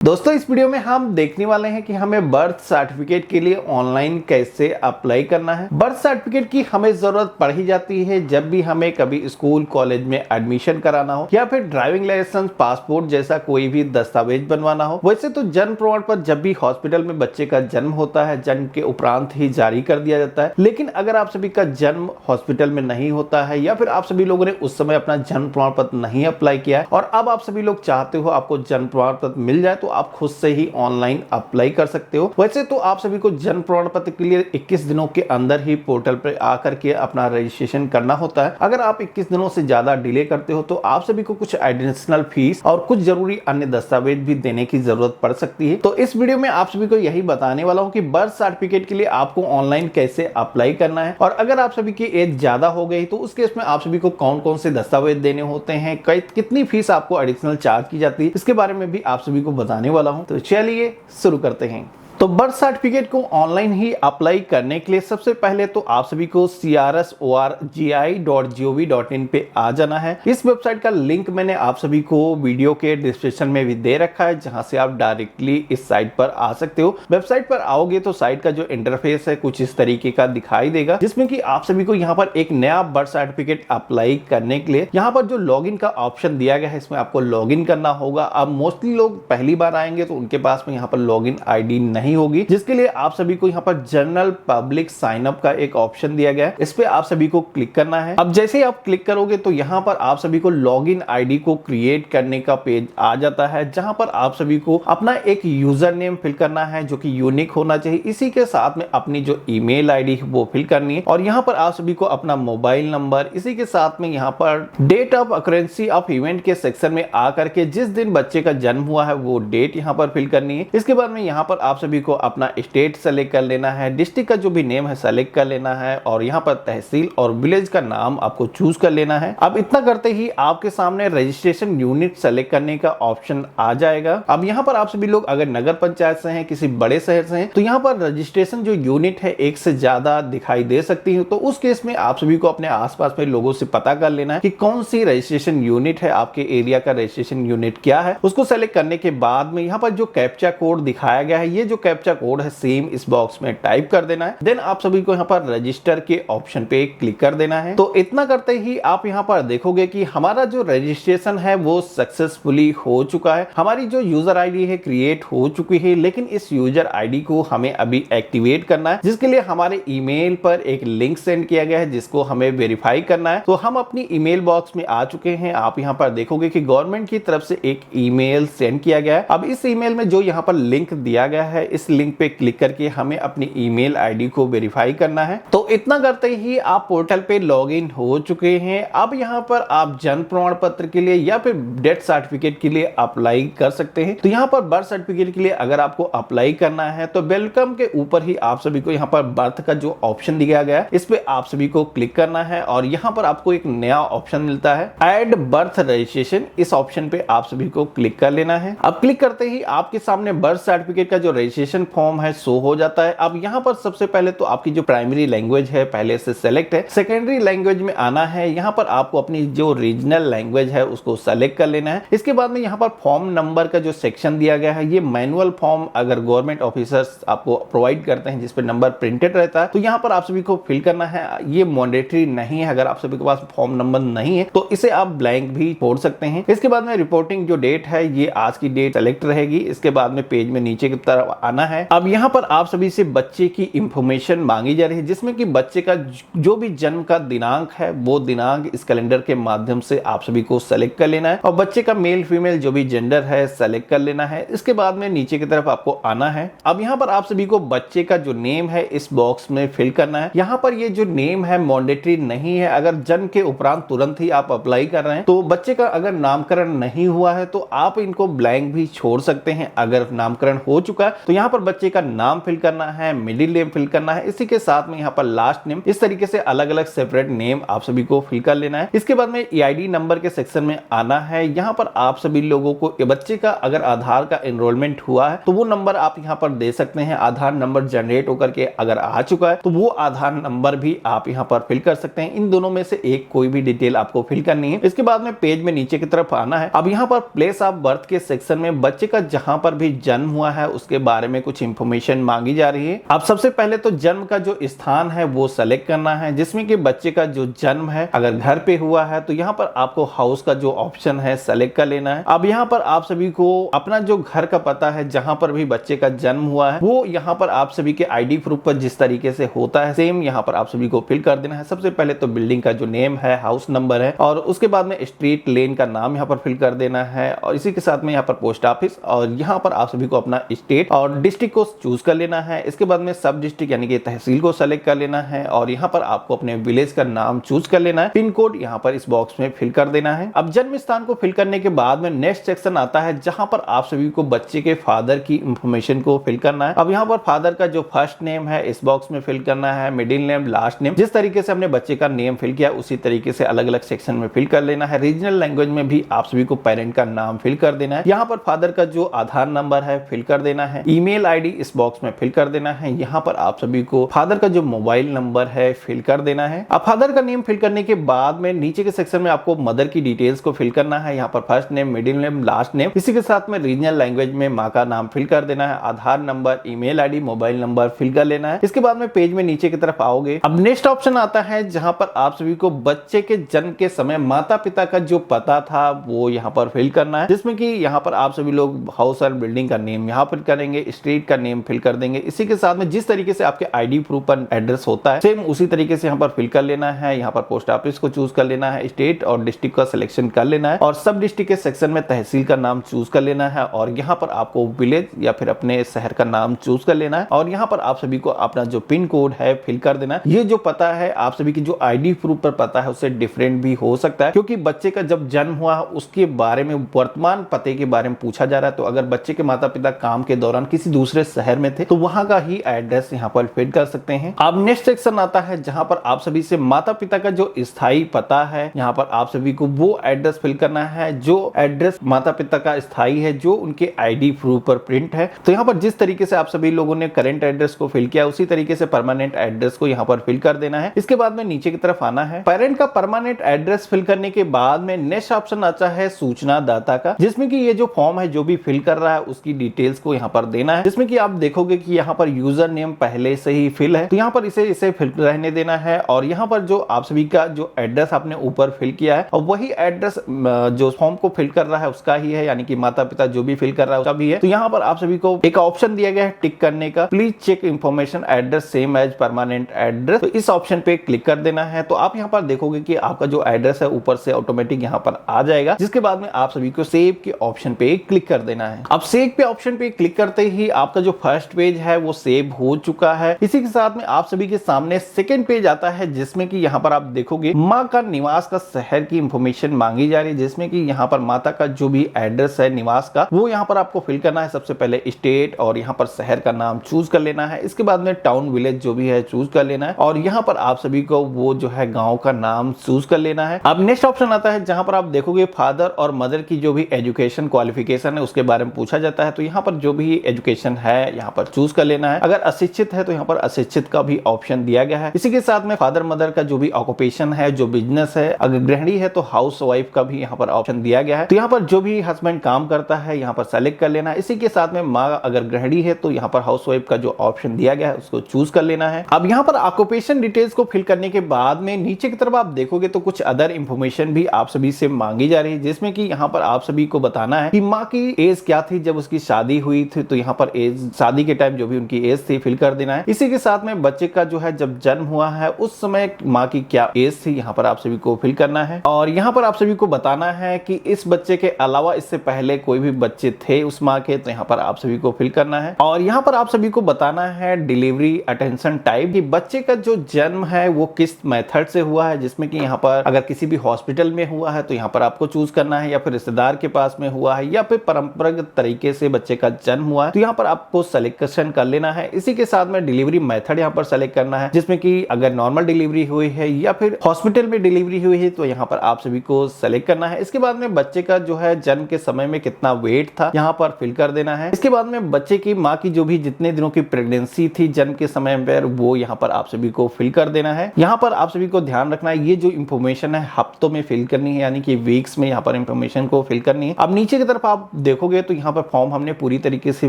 दोस्तों इस वीडियो में हम देखने वाले हैं कि हमें बर्थ सर्टिफिकेट के लिए ऑनलाइन कैसे अप्लाई करना है। बर्थ सर्टिफिकेट की हमें जरूरत पड़ ही जाती है जब भी हमें कभी स्कूल कॉलेज में एडमिशन कराना हो या फिर ड्राइविंग लाइसेंस पासपोर्ट जैसा कोई भी दस्तावेज बनवाना हो। वैसे तो जन्म प्रमाण पत्र जब भी हॉस्पिटल में बच्चे का जन्म होता है जन्म के उपरांत ही जारी कर दिया जाता है, लेकिन अगर आप सभी का जन्म हॉस्पिटल में नहीं होता है या फिर आप सभी लोगों ने उस समय अपना जन्म प्रमाण पत्र नहीं अप्लाई किया है और अब आप सभी लोग चाहते हो आपको जन्म प्रमाण पत्र मिल जाए तो आप खुद से ही ऑनलाइन अप्लाई कर सकते हो। वैसे तो आप सभी को जन्म प्रमाण पत्र के लिए 21 दिनों के अंदर ही पोर्टल पर आकर के अपना रजिस्ट्रेशन करना होता है। अगर आप 21 दिनों से ज्यादा डिले करते हो तो आप सभी को कुछ एडिशनल फीस और कुछ जरूरी अन्य दस्तावेज भी देने की जरूरत पड़ सकती है। तो इस वीडियो में आप सभी को यही बताने वाला हूं कि बर्थ सर्टिफिकेट के लिए आपको ऑनलाइन कैसे अप्लाई करना है और अगर आप सभी की एज ज्यादा हो गई तो उस केस में आप सभी को कौन कौन से दस्तावेज देने होते हैं, कितनी फीस आपको एडिशनल चार्ज की जाती है, इसके बारे में भी आप सभी को बताने वाला हूं। तो चलिए शुरू करते हैं। तो बर्थ सर्टिफिकेट को ऑनलाइन ही अप्लाई करने के लिए सबसे पहले तो आप सभी को crsorgi.gov.in पे आ जाना है। इस वेबसाइट का लिंक मैंने आप सभी को वीडियो के डिस्क्रिप्शन में भी दे रखा है, जहां से आप डायरेक्टली इस साइट पर आ सकते हो। वेबसाइट पर आओगे तो साइट का जो इंटरफेस है कुछ इस तरीके का दिखाई देगा, जिसमें कि आप सभी को यहाँ पर एक नया बर्थ सर्टिफिकेट अप्लाई करने के लिए यहाँ पर जो लॉगिन का ऑप्शन दिया गया है इसमें आपको लॉगिन करना होगा। अब मोस्टली लोग पहली बार आएंगे तो उनके पास में यहाँ पर लॉगिन आईडी नहीं होगी, जिसके लिए आप सभी को यहाँ पर जनरल पब्लिक साइन अप का एक ऑप्शन दिया गया है, इस पे आप सभी को क्लिक करना है। अब जैसे ही आप क्लिक करोगे तो यहाँ पर आप सभी को लॉगिन आईडी को क्रिएट करने का पेज आ जाता है, जहां पर आप सभी को अपना एक यूजर नेम फिल करना है जो कि यूनिक होना चाहिए। इसी के साथ में अपनी जो ईमेल आईडी है वो फिल करनी है और यहाँ पर आप सभी को अपना मोबाइल नंबर, इसी के साथ में यहाँ पर डेट ऑफ अकरेंसी ऑफ इवेंट के सेक्शन में आकर के जिस दिन बच्चे का जन्म हुआ है वो डेट यहाँ पर फिल करनी है। इसके बाद में यहाँ पर आप सभी को अपना स्टेट सेलेक्ट कर लेना है, डिस्ट्रिक्ट का जो भी नेम है सेलेक्ट कर लेना है और यहाँ पर तहसील और विलेज का नाम आपको चूज कर लेना है। अब इतना करते ही आपके सामने रजिस्ट्रेशन यूनिट सेलेक्ट करने का ऑप्शन आ जाएगा। अब यहाँ पर आप सभी लोग अगर नगर पंचायत से हैं, किसी बड़े शहर से हैं, तो यहाँ पर रजिस्ट्रेशन जो यूनिट है एक से ज्यादा दिखाई दे सकती है। तो उस केस में आप सभी को अपने आसपास में लोगों से पता कर लेना है कि कौन सी रजिस्ट्रेशन यूनिट है, आपके एरिया का रजिस्ट्रेशन यूनिट क्या है। उसको सेलेक्ट करने के बाद में यहाँ पर जो कैप्चा कोड दिखाया गया है, ये जो कैप्चा कोड है सेम इस बॉक्स में टाइप कर देना है। देन आप सभी को यहाँ पर रजिस्टर के ऑप्शन पे क्लिक कर देना है। तो इतना करते ही आप यहाँ पर देखोगे कि हमारा जो रजिस्ट्रेशन है वो सक्सेसफुली हो चुका है। हमारी जो यूजर आईडी है क्रिएट हो चुकी है, लेकिन इस यूजर आईडी को हमें अभी एक्टिवेट करना है, जिसके लिए हमारे ईमेल पर एक लिंक सेंड किया गया है जिसको हमें वेरीफाई करना है। तो हम अपनी ईमेल बॉक्स में आ चुके हैं। आप यहाँ पर देखोगे कि गवर्नमेंट की तरफ से एक ईमेल सेंड किया गया है। अब इस ईमेल में जो यहाँ पर लिंक दिया गया है, इस लिंक पे क्लिक करके हमें अपनी ईमेल आईडी को वेरीफाई करना है। तो इतना करते ही आप पोर्टल पे लॉगिन हो चुके हैं। अब यहाँ पर आप जन्म प्रमाण पत्र के लिए या फिर डेथ सर्टिफिकेट के लिए अप्लाई कर सकते हैं। तो यहाँ पर बर्थ सर्टिफिकेट के लिए अगर आपको अप्लाई करना है तो वेलकम के ऊपर ही आप सभी को यहाँ पर बर्थ का जो ऑप्शन दिया गया है इस पे आप सभी को क्लिक करना है और यहाँ पर आपको एक नया ऑप्शन मिलता है ऐड बर्थ रजिस्ट्रेशन। इस ऑप्शन पे आप सभी को क्लिक कर लेना है। अब क्लिक करते ही आपके सामने बर्थ सर्टिफिकेट का जो रजिस्ट्रेशन फॉर्म है शो हो जाता है। अब यहाँ पर सबसे पहले तो आपकी जो प्राइमरी लैंग्वेज है पहले से सेलेक्ट है, सेकेंडरी लैंग्वेज में आना है। यहाँ पर आपको अपनी जो रीजनल लैंग्वेज है उसको सेलेक्ट कर लेना है। इसके बाद में यहाँ पर फॉर्म नंबर का जो सेक्शन दिया गया है, ये मैनुअल फॉर्म अगर गवर्नमेंट ऑफिसर्स आपको प्रोवाइड करते हैं जिसपे नंबर प्रिंटेड रहता है तो यहाँ पर आप सभी को फिल करना है। ये मैंडेटरी नहीं है, अगर आप सभी के पास फॉर्म नंबर नहीं है तो इसे आप ब्लैंक भी छोड़ सकते हैं। इसके बाद में रिपोर्टिंग जो डेट है ये आज की डेट सेलेक्ट रहेगी। इसके बाद में पेज में नीचे की तरफ आना है। अब यहाँ पर आप सभी से बच्चे की इंफॉर्मेशन मांगी जा रही है, जिसमें कि बच्चे का जो भी जन्म का दिनांक है वो दिनांक इस कैलेंडर के माध्यम से आप सभी को सेलेक्ट कर लेना है और बच्चे का मेल फीमेल जो भी जेंडर है सेलेक्ट कर लेना है। इसके बाद में नीचे की तरफ आपको आना है। अब यहाँ पर आप सभी को बच्चे का जो नेम है इस बॉक्स में फिल करना है। यहाँ पर ये जो नेम है मैंडेटरी नहीं है, अगर जन्म के उपरांत तुरंत ही आप अप्लाई कर रहे हैं तो बच्चे का अगर नामकरण नहीं हुआ है तो आप इनको ब्लैंक भी छोड़ सकते हैं। अगर नामकरण हो चुका है तो यहाँ पर बच्चे का नाम फिल करना है, मिडिल नेम फिल करना है, इसी के साथ में यहाँ पर लास्ट नेम, इस तरीके से अलग अलग सेपरेट नेम आप सभी को फिल कर लेना है। इसके बाद में EID नंबर के सेक्शन में आना है। यहाँ पर आप सभी लोगों को बच्चे का अगर आधार का एनरोलमेंट हुआ है तो वो नंबर आप यहाँ पर दे सकते हैं। आधार नंबर जनरेट होकर के अगर आ चुका है तो वो आधार नंबर भी आप यहाँ पर फिल कर सकते हैं। इन दोनों में से एक कोई भी डिटेल आपको फिल करनी है। इसके बाद में पेज में नीचे की तरफ आना है। अब यहाँ पर प्लेस ऑफ बर्थ के सेक्शन में बच्चे का जहां पर भी जन्म हुआ है उसके बारे में कुछ इंफॉर्मेशन मांगी जा रही है। अब सबसे पहले तो जन्म का जो स्थान है वो सेलेक्ट करना है, जिसमें कि बच्चे का जो जन्म है अगर घर पे हुआ है तो यहाँ पर आपको हाउस का जो ऑप्शन है सेलेक्ट कर लेना है। अब यहाँ पर आप सभी को अपना जो घर का पता है जहां पर भी बच्चे का जन्म हुआ है वो यहाँ पर आप सभी के ID प्रूफ पर जिस तरीके से होता है सेम यहाँ पर आप सभी को फिल कर देना है। सबसे पहले तो बिल्डिंग का जो नेम है, हाउस नंबर है, और उसके बाद में स्ट्रीट लेन का नाम यहाँ पर फिल कर देना है, और इसी के साथ में यहाँ पर पोस्ट ऑफिस, और यहाँ पर आप सभी को अपना स्टेट और डिस्ट्रिक्ट को चूज कर लेना है। इसके बाद में सब डिस्ट्रिक्ट यानी कि तहसील को सेलेक्ट कर लेना है, और यहाँ पर आपको अपने विलेज का नाम चूज कर लेना है। पिन कोड यहाँ पर इस बॉक्स में फिल कर देना है। अब जन्म स्थान को फिल करने के बाद में नेक्स्ट सेक्शन आता है जहां पर आप सभी को बच्चे के फादर की इंफॉर्मेशन को फिल करना है। अब यहाँ पर फादर का जो फर्स्ट नेम है इस बॉक्स में फिल करना है, मिडिल नेम, लास्ट नेम, जिस तरीके से हमने बच्चे का नेम फिल किया उसी तरीके से अलग अलग सेक्शन में फिल कर लेना है। रीजनल लैंग्वेज में भी आप सभी को पेरेंट का नाम फिल कर देना है। यहाँ पर फादर का जो आधार नंबर है फिल कर देना है। ईमेल ID इस बॉक्स में फिल कर देना है। यहाँ पर आप सभी को फादर का जो मोबाइल नंबर है फिल कर देना है। अब फादर का नेम फिल करने के बाद में नीचे के सेक्शन में आपको मदर की डिटेल्स को फिल करना है। यहाँ पर first name, middle name, last name, इसी के साथ में रीजनल लैंग्वेज में माँ का नाम फिल कर देना है। Aadhaar number, email ID, mobile number fill कर लेना है। इसके बाद में पेज में नीचे की तरफ आओगे। अब नेक्स्ट ऑप्शन आता है जहां पर आप सभी को बच्चे के जन्म के समय माता पिता का जो पता था वो यहाँ पर फिल करना है, जिसमें कि यहाँ पर आप सभी लोग हाउस और बिल्डिंग का नेम यहाँ फिल करेंगे, स्ट्रीट का नेम फिल कर देंगे। इसी के साथ में जिस तरीके से आपके ID प्रूफ पर एड्रेस होता है सेम उसी तरीके से यहाँ पर फिल कर लेना है। यहाँ पर पोस्ट ऑफिस को चूज कर लेना है, स्टेट और डिस्ट्रिक्ट का सिलेक्शन कर लेना है, और सब डिस्ट्रिक्ट के सेक्शन में तहसील का नाम चूज कर लेना है, और यहाँ पर आपको विलेज या फिर अपने शहर का नाम चूज कर लेना है, और यहाँ पर आप सभी को अपना जो पिन कोड है फिल कर देना है। ये जो पता है आप सभी की जो ID प्रूफ पर पता है उससे डिफरेंट भी हो सकता है, क्योंकि बच्चे का जब जन्म हुआ है उसके बारे में वर्तमान पते के बारे में पूछा जा रहा है। तो अगर बच्चे के माता पिता काम के दौरान किसी दूसरे शहर में थे तो वहां का ही एड्रेस यहाँ पर फिल कर सकते हैं। अब नेक्स्ट सेक्शन आता है जहां पर आप सभी से माता पिता का जो स्थायी पता है यहाँ पर आप सभी को वो एड्रेस फिल करना है जो एड्रेस माता पिता का स्थायी है, जो उनके ID प्रूफ पर प्रिंट है। तो यहाँ पर जिस तरीके से आप सभी लोगों ने करंट एड्रेस को फिल किया उसी तरीके से परमानेंट एड्रेस को यहाँ पर फिल कर देना है। इसके बाद में नीचे की तरफ आना है। पेरेंट का परमानेंट एड्रेस फिल करने के बाद में नेक्स्ट ऑप्शन आता है सूचना दाता का, जिसमें कि ये जो फॉर्म है जो भी फिल कर रहा है उसकी डिटेल्स को यहाँ पर देना है, जिसमें कि आप देखोगे कि यहाँ पर यूजर नेम पहले से ही फिल है तो यहाँ पर इसे फिल रहने देना है, और यहाँ पर जो आप सभी का जो एड्रेस आपने ऊपर फिल किया है और वही एड्रेस जो फॉर्म को फिल कर रहा है उसका ही है, यानी कि माता पिता जो भी फिल कर रहा है उसका भी है। तो यहाँ पर आप सभी को एक ऑप्शन दिया गया है टिक करने का, please check information address same as permanent address. तो इस ऑप्शन पे क्लिक कर देना है। तो आप यहाँ पर देखोगे कि आपका जो एड्रेस है ऊपर से ऑटोमेटिक यहाँ पर आ जाएगा, जिसके बाद में आप सभी को सेव के ऑप्शन पे क्लिक कर देना है। अब सेव पे ऑप्शन पे क्लिक करते ही आपका जो फर्स्ट पेज है वो सेव हो चुका है। इसी के साथ में आप सभी के सामने सेकंड पेज आता है, जिसमें कि यहाँ पर आप देखोगे माँ का निवास का शहर की इंफॉर्मेशन मांगी जा रही है, जिसमें कि यहाँ पर माता का जो भी एड्रेस है निवास का वो यहाँ पर आपको फिल करना है। सबसे पहले स्टेट और यहाँ पर शहर का नाम चूज कर लेना है। इसके बाद में टाउन विलेज जो भी है चूज कर लेना है, और यहाँ पर आप सभी को वो जो है गांव का नाम चूज कर लेना है। अब नेक्स्ट ऑप्शन आता है जहां पर आप देखोगे फादर और मदर की जो भी एजुकेशन क्वालिफिकेशन है उसके बारे में पूछा जाता है। तो यहाँ पर जो भी एजुकेशन है यहाँ पर चूज कर लेना है। अगर अशिक्षित है तो यहाँ पर अशिक्षित का भी ऑप्शन दिया गया है। इसी के साथ में फादर मदर का जो भी ऑक्यूपेशन है, जो बिजनेस है, अगर गृहिणी है तो हाउस वाइफ का भी यहाँ पर ऑप्शन दिया गया है। तो यहाँ पर जो भी हस्बैंड काम करता है यहाँ पर सेलेक्ट कर लेना है। इसी के साथ में माँ अगर गृहिणी है तो यहाँ पर हाउस वाइफ का जो ऑप्शन दिया गया है उसको चूज कर लेना है। अब यहाँ पर ऑक्यूपेशन डिटेल्स को फिल करने के बाद में नीचे की तरफ आप देखोगे तो कुछ अदर इंफॉर्मेशन भी आप सभी से मांगी जा रही है, जिसमें कि यहाँ पर आप सभी को बताना है कि माँ की एज क्या थी जब उसकी शादी हुई थी। तो यहाँ पर एज, शादी के टाइम जो भी उनकी एज थी फिल कर देना है। इसी के साथ में बच्चे का जो है जब जन्म हुआ है उस समय माँ की क्या एज थी यहाँ पर आप सभी को फिल करना है। और यहाँ पर आप सभी को बताना है कि इस बच्चे के अलावा इससे पहले कोई भी बच्चे थे उस माँ के, तो यहाँ पर आप सभी को फिल करना है। और यहाँ पर आप सभी को बताना है डिलीवरी अटेंशन टाइप, कि बच्चे का जो जन्म है वो किस मेथड से हुआ है, जिसमें कि यहाँ पर अगर किसी भी हॉस्पिटल में हुआ है तो यहाँ पर आपको चूज करना है, या फिर रिश्तेदार के पास में हुआ है, या फिर परंपरागत तरीके से बच्चे का जन्म हुआ है तो यहाँ यहाँ पर आपको सिलेक्शन कर लेना है। इसी के साथ में डिलीवरी मेथड यहाँ पर सेलेक्ट करना है, जिसमें कि अगर नॉर्मल डिलीवरी हुई है या फिर हॉस्पिटल में डिलीवरी हुई है तो यहाँ पर आप सभी को सेलेक्ट करना है। इसके बाद में बच्चे का जो है जन्म के समय में कितना वेट था यहाँ पर फिल कर देना है। इसके बाद में बच्चे की माँ की जो भी जितने दिनों की प्रेगनेंसी थी जन्म के समय पर वो यहाँ पर आप सभी को फिल कर देना है। यहाँ पर आप सभी को ध्यान रखना है ये जो इंफॉर्मेशन है हफ्तों में फिल करनी है, यानी कि वीक्स में यहाँ पर इंफॉर्मेशन को फिल करनी है। अब नीचे की तरफ आप देखोगे तो यहाँ पर फॉर्म हमने पूरी तरीके से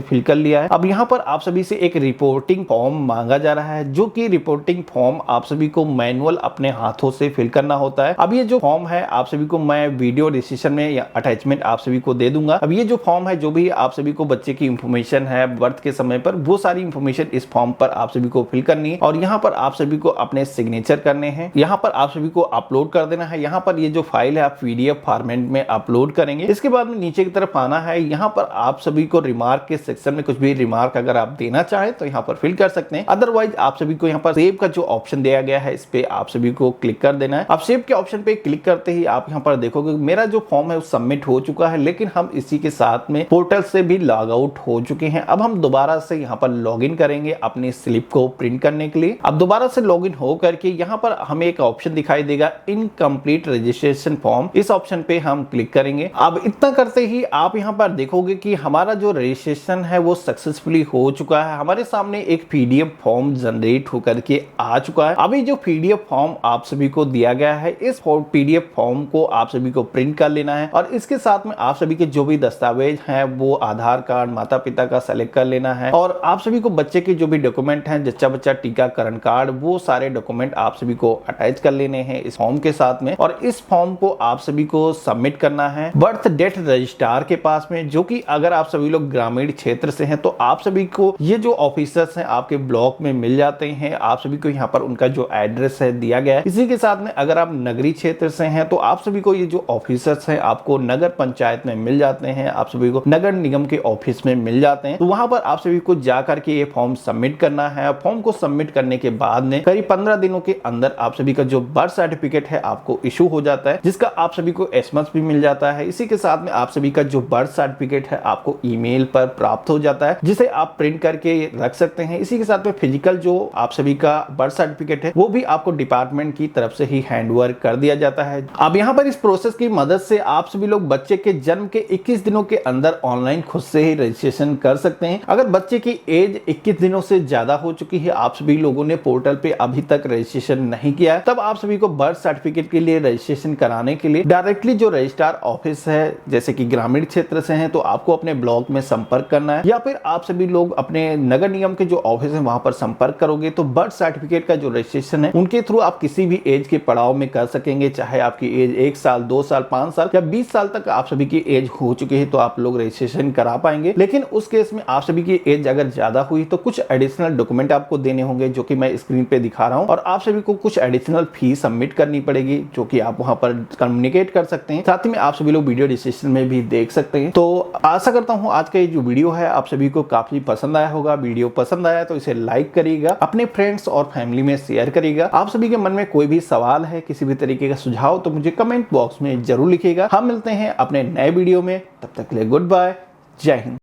फिल कर लिया है। अब यहाँ पर आप सभी से एक रिपोर्टिंग फॉर्म मांगा जा रहा है, जो कि रिपोर्टिंग फॉर्म आप सभी को मैनुअल अपने हाथों से फिल करना होता है। अब ये जो फॉर्म है आप सभी को मैं वीडियो डिस्क्रिप्शन में या अटैचमेंट आप सभी को दे दूंगा। अब ये जो फॉर्म है जो भी आप सभी को बच्चे की इंफॉर्मेशन है बर्थ के समय पर, वो सारी इंफॉर्मेशन इस फॉर्म पर आप सभी को फिल करनी है और यहाँ पर आप सभी को अपने सिग्नेचर करने हैं। यहाँ पर आप सभी को अपलोड कर देना है। यहाँ पर ये जो फाइल है आप पीडीएफ फॉर्मेट में अपलोड करेंगे। इसके बाद में नीचे की तरफ आना है। यहाँ पर आप सभी को रिमार्क के सेक्शन में कुछ भी रिमार्क अगर आप देना चाहें तो यहाँ पर फिल कर सकते हैं। अदरवाइज आप सभी को यहाँ पर सेव का जो ऑप्शन दिया गया है इस पे आप सभी को क्लिक कर देना है। अब सेव के ऑप्शन पे क्लिक करते ही आप यहाँ पर देखोगे मेरा जो फॉर्म है वो सबमिट हो चुका है, लेकिन हम इसी के साथ में पोर्टल से भी लॉग आउट हो चुके हैं। अब हम दोबारा से यहाँ पर लॉग इन करेंगे अपनी स्लिप को प्रिंट करने के लिए। अब दोबारा से लॉग इन हो करके यहाँ पर हमें एक ऑप्शन दिखाई देगा इनकम्प्लीट रजिस्ट्रेशन फॉर्म, इस ऑप्शन पे हम क्लिक करेंगे। अब इतना करते ही आप यहाँ पर देखोगे कि हमारा जो रजिस्ट्रेशन है वो सक्सेसफुली हो चुका है। हमारे सामने एक पीडीएफ फॉर्म जनरेट होकर के आ चुका है। अभी जो पीडीएफ फॉर्म आप सभी को दिया गया है इस पीडीएफ फॉर्म को आप सभी को प्रिंट कर लेना है और इसके साथ में आप सभी के जो भी दस्तावेज हैं वो आधार कार्ड माता पिता का सेलेक्ट कर लेना है और आप सभी को बच्चे के जो भी डॉक्यूमेंट हैं जच्चा बच्चा टीकाकरण कार्ड वो सारे डॉक्यूमेंट आप सभी को अटैच कर लेने हैं इस फॉर्म के साथ में और इस फॉर्म को आप सभी को सबमिट करना है बर्थ डेट रजिस्ट्रार के पास में, जो कि अगर आप सभी लोग ग्रामीण क्षेत्र से हैं तो आप सभी को ये जो ऑफिसर्स हैं आपके ब्लॉक में मिल जाते हैं। आप सभी को यहाँ पर उनका जो एड्रेस है दिया गया है। इसी के साथ में अगर आप नगरीय क्षेत्र से हैं तो आप सभी को ये जो ऑफिसर्स हैं आपको नगर पंचायत में मिल जाते हैं, आप सभी को नगर निगम के ऑफिस में मिल जाते हैं। तो वहां पर आप सभी को जाकर के ये फॉर्म सबमिट करना है। फॉर्म को सबमिट करने के बाद में करीब 15 दिनों के अंदर आप सभी का जो बर्थ सर्टिफिकेट है आपको इशू हो जाता है, जिसका आप सभी को एसएमएस भी मिल जाता है। इसी के साथ में आप सभी का जो बर्थ सर्टिफिकेट है आपको ईमेल पर प्राप्त हो जाता है, जिसे आप प्रिंट करके रख सकते हैं। इसी के साथ में फिजिकल जो आप सभी का बर्थ सर्टिफिकेट है वो भी आपको डिपार्टमेंट की तरफ से ही हैंडओवर कर दिया जाता है। अब यहाँ पर इस प्रोसेस की मदद से आप सभी लोग बच्चे के जन्म के 21 दिनों के अंदर ऑनलाइन खुद से ही रजिस्ट्रेशन कर सकते हैं। अगर बच्चे की एज 21 दिनों से ज्यादा हो चुकी है, आप सभी लोगों ने पोर्टल पे अभी तक रजिस्ट्रेशन नहीं किया है, तब आप सभी को बर्थ सर्टिफिकेट के लिए रजिस्ट्रेशन कराने के लिए डायरेक्टली जो रजिस्ट्रार ऑफिस है जैसे कि ग्रामीण क्षेत्र से हैं तो आपको अपने ब्लॉक में संपर्क करना है, या फिर आप सभी लोग अपने नगर निगम के जो ऑफिस है वहां पर संपर्क करोगे तो बर्थ सर्टिफिकेट का जो रजिस्ट्रेशन है उनके थ्रू आप किसी भी एज के पड़ाव में कर सकेंगे। चाहे आपकी एज 1 साल 2 साल 5 साल या 20 साल तक आप सभी की एज हो चुकी है तो आप लोग रजिस्ट्रेशन करा पाएंगे। लेकिन उस केस में आप सभी की एज अगर ज्यादा हुई तो कुछ एडिशनल डॉक्यूमेंट आपको देने होंगे, जो कि मैं स्क्रीन पे दिखा रहा हूं, और आप सभी को कुछ एडिशनल फी सबमिट करनी पड़ेगी जो कि आप वहां पर कम्युनिकेट कर सकते हैं। साथ ही में आप सभी लोग वीडियो डिस्क्रिप्शन में भी देख सकते हैं। तो आशा करता हूं आज का ये जो वीडियो है आप सभी को काफी पसंद आया होगा। वीडियो पसंद आया तो इसे लाइक करिएगा, अपने फ्रेंड्स और फैमिली में शेयर करिएगा। आप सभी के मन में कोई भी सवाल है, किसी भी तरीके का सुझाव, तो मुझे कमेंट बॉक्स में जरूर लिखिएगा। हम मिलते हैं अपने नए वीडियो में, तब तक के लिए गुड बाय, जय हिंद।